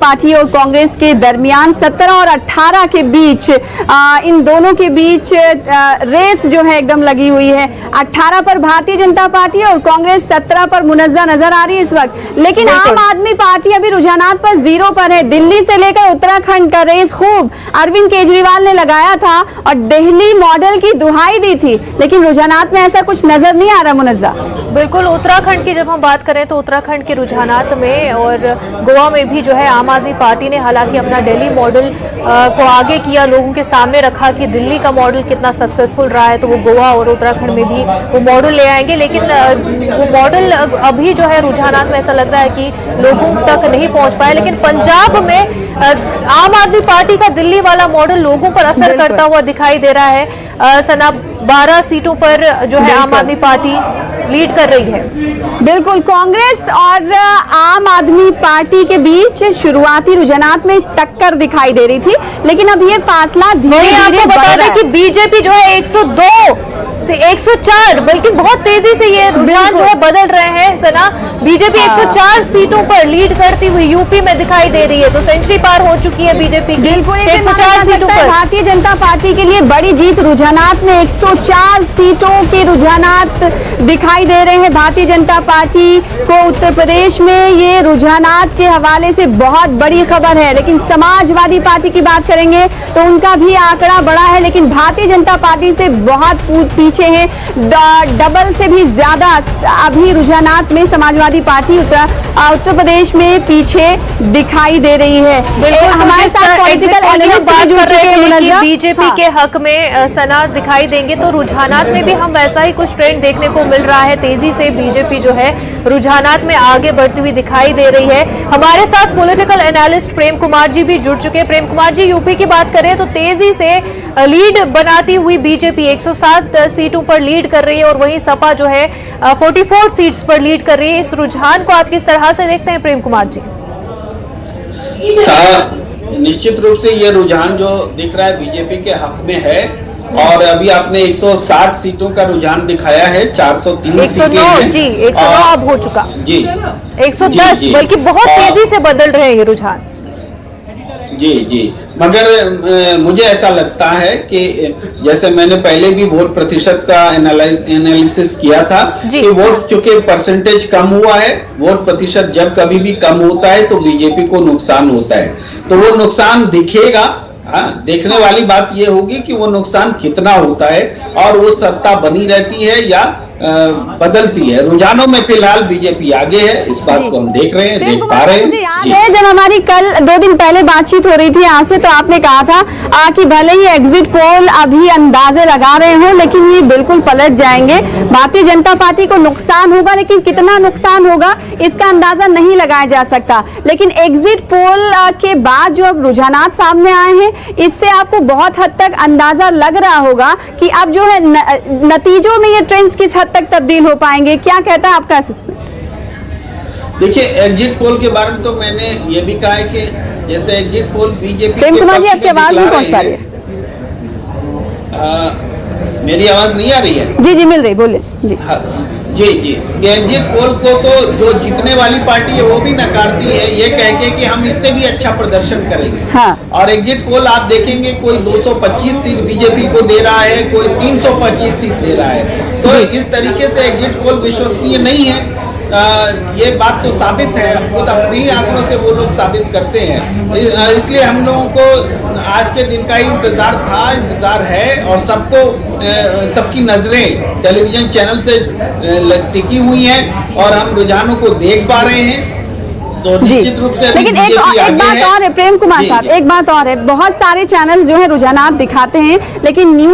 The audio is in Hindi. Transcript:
पार्टी और कांग्रेस के दरमियान 17 और 18 के बीच इन दोनों के बीच रेस जो है एकदम लगी हुई है। 18 पर भारतीय जनता पार्टी और कांग्रेस 17 पर मुनज़्ज़ा नजर आ रही है इस वक्त। लेकिन आम आदमी पार्टी अभी रुझानात पर 0 पर है। दिल्ली से लेकर उत्तराखंड का रेस खूब अरविंद केजरीवाल ने लगाया था और दिल्ली मॉडल की दुहाई दी थी, लेकिन रुझानात में ऐसा कुछ नजर नहीं आ रहा। मुनज़्ज़ा, बिल्कुल उत्तराखंड की जब हम बात करें तो उत्तराखंड के रुझानात में और गोवा में भी जो है आम आदमी पार्टी ने हालांकि अपना दिल्ली मॉडल को आगे किया, लोगों के सामने रखा कि दिल्ली का मॉडल कितना सक्सेसफुल रहा है, तो वो गोवा और उत्तराखंड में भी वो मॉडल ले आएंगे। लेकिन वो मॉडल अभी जो है रुझानात में ऐसा लग रहा है कि लोगों तक नहीं पहुंच पाया। लेकिन पंजाब में आम आदमी पार्टी का दिल्ली वाला मॉडल लोगों पर असर करता हुआ दिखाई दे रहा है। सना 12 सीटों पर जो है आम आदमी पार्टी लीड कर रही है। बिल्कुल, कांग्रेस और आम आदमी पार्टी के बीच शुरुआती रुझानात में टक्कर दिखाई दे रही थी, लेकिन अब ये फासला धीरे-धीरे आपको बता दें कि बीजेपी जो है 102 से 104, बल्कि बहुत तेजी से ये रुझान जो है बदल रहे हैं। सना, बीजेपी 104 सीटों पर लीड करती हुई यूपी में दिखाई दे रही है, तो सेंचुरी पार हो चुकी है बीजेपी की 104 सीटों पर। भारतीय जनता पार्टी के लिए बड़ी जीत। रुझानात में 104 सीटों के रुझानात दिखाई दे रहे हैं। भारतीय जनता पार्टी को उत्तर प्रदेश में ये रुझानात के हवाले से बहुत बड़ी खबर है। लेकिन समाजवादी पार्टी की बात करेंगे तो उनका भी आंकड़ा बड़ा है, लेकिन भारतीय जनता पार्टी से बहुत पीछे है। डबल से भी ज्यादा अभी रुझानात में समाजवादी पार्टी उत्तर प्रदेश में पीछे दिखाई दे रही है। हमारे साथ पॉलिटिकल एनालिस्ट जुड़ चुके हैं बीजेपी के हक में सना दिखाई देंगे, तो रुझानात में भी हम वैसा ही कुछ ट्रेंड देखने को मिल रहा है। तेजी से बीजेपी जो है रुझानात में आगे बढ़ती हुई दिखाई दे रही है। हमारे साथ पॉलिटिकल एनालिस्ट प्रेम कुमार जी भी जुड़ चुके हैं। प्रेम कुमार जी, यूपी की बात करें तो तेजी से लीड बनाती हुई बीजेपी 107 सीटों पर लीड कर रही है और वहीं सपा जो है 44 सीट्स पर लीड कर रही है। इस रुझान को आप किस तरह से देखते हैं प्रेम कुमार जी? निश्चित रूप से ये रुझान जो दिख रहा है बीजेपी के हक में है, और अभी आपने 160 सीटों का रुझान दिखाया है। 403 सीटें हैं। जी 109 अब हो चुका जी 110, बल्कि बहुत तेजी से बदल रहे हैं ये रुझान। जी मगर मुझे ऐसा लगता है कि जैसे मैंने पहले भी वोट प्रतिशत का एनालिसिस किया था कि वोट चूंकि परसेंटेज कम हुआ है, वोट प्रतिशत जब कभी भी कम होता है तो बीजेपी को नुकसान होता है, तो वो नुकसान दिखेगा। देखने वाली बात ये होगी कि वो नुकसान कितना होता है और वो सत्ता बनी रहती है या बदलती है। रुझानों में फिलहाल बीजेपी आगे है, इस बात को हम देख रहे हैं, देख पा रहे हैं। मुझे याद है जब हमारी कल 2 दिन पहले बातचीत हो रही थी आपसे, तो आपने कहा था कि भले ही एग्जिट पोल अभी अंदाजे लगा रहे हो, लेकिन ये बिल्कुल पलट जाएंगे। भारतीय जनता पार्टी को नुकसान होगा, लेकिन कितना नुकसान होगा इसका अंदाजा नहीं लगाया जा सकता। लेकिन एग्जिट पोल के बाद जो अब रुझानात सामने आए हैं, इससे आपको बहुत हद तक अंदाजा लग रहा होगा कि अब जो है नतीजों में ये ट्रेंड्स किस हद तक तब्दील हो पाएंगे। क्या कहता है आपका असेसमेंट? देखिए, एग्जिट पोल के बारे में तो मैंने ये भी कहा है कि जैसे exit poll BJP Prem Kumar ji, आपकी आवाज नहीं पहुंच पा रही है। मेरी आवाज नहीं आ रही है? जी मिल रही, बोलिए जी। जी एग्जिट पोल को तो जो जीतने वाली पार्टी है वो भी नकारती है, ये कह के कि हम इससे भी अच्छा प्रदर्शन करेंगे। और एग्जिट पोल आप देखेंगे कोई 225 सीट बीजेपी को दे रहा है, कोई 325 सीट दे रहा है, तो इस तरीके से एग्जिट पोल विश्वसनीय नहीं है। ये बात तो साबित है, खुद अपने ही आंकड़ों से वो लोग साबित करते हैं। इसलिए हम लोगों को आज के दिन का ही इंतजार है, और सबकी नजरें टेलीविजन चैनल से टिकी हुई हैं और हम रुझानों को देख पा रहे हैं। तो निश्चित रूप से लेकिन एक बात और है प्रेम कुमार साहब, एक बात और है, बहुत सारे चैनल जो है रुझानात दिखाते हैं, लेकिन न्यूज